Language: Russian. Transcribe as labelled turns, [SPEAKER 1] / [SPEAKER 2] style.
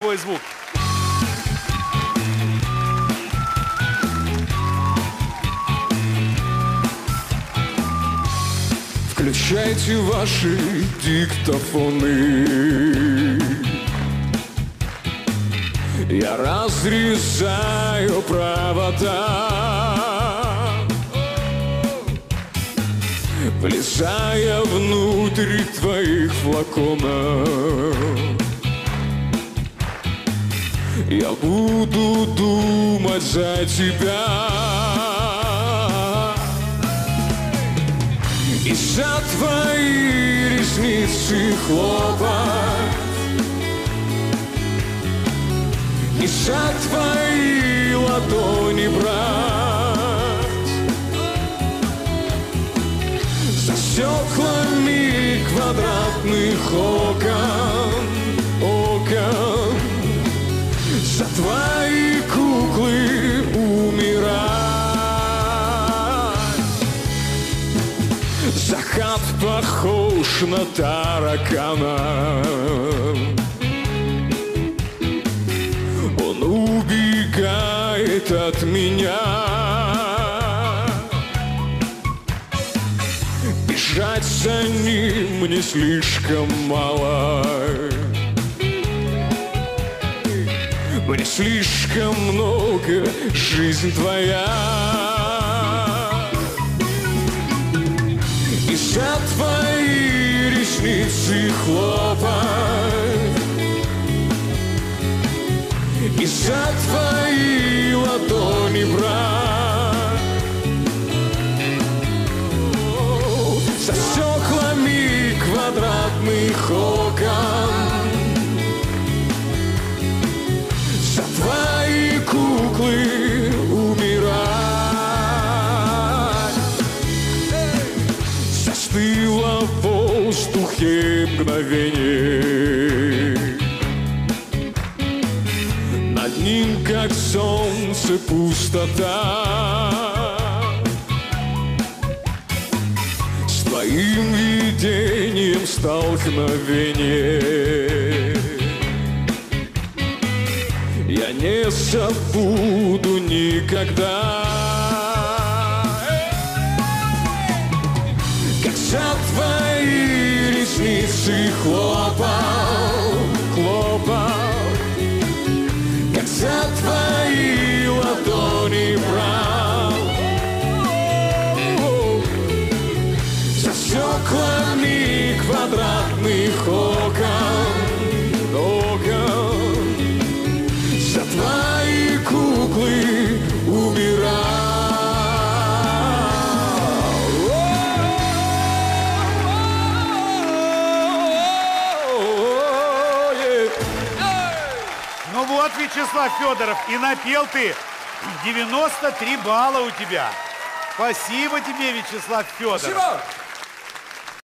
[SPEAKER 1] твой звук.
[SPEAKER 2] Включайте ваши диктофоны. Я разрезаю провода, влезая внутрь твоих флаконов. Я буду думать за тебя и за твои ресницы хлопать, и за твои ладони брать, за стеклами квадратных окон, за твои куклы умирать. Закат похож на таракана, он убегает от меня. Бежать за ним мне слишком мало, мне слишком много жизнь твоя. И за твои ресницы хлопать, и за твои ладони брать, за стеклами квадратных окон, за твои куклы умирать. Застыло в воздухе мгновение, над ним, как солнце, пустота. С твоим видением столкновение я не забуду никогда. Как за твои ресницы хлопал, как за твои ладони брал, за стеклами квадратных окон, за твои куклы умирал.
[SPEAKER 1] Ну вот, Вячеслав Федоров, и напел ты. 93 балла у тебя. Спасибо тебе, Вячеслав Федоров.
[SPEAKER 2] Спасибо.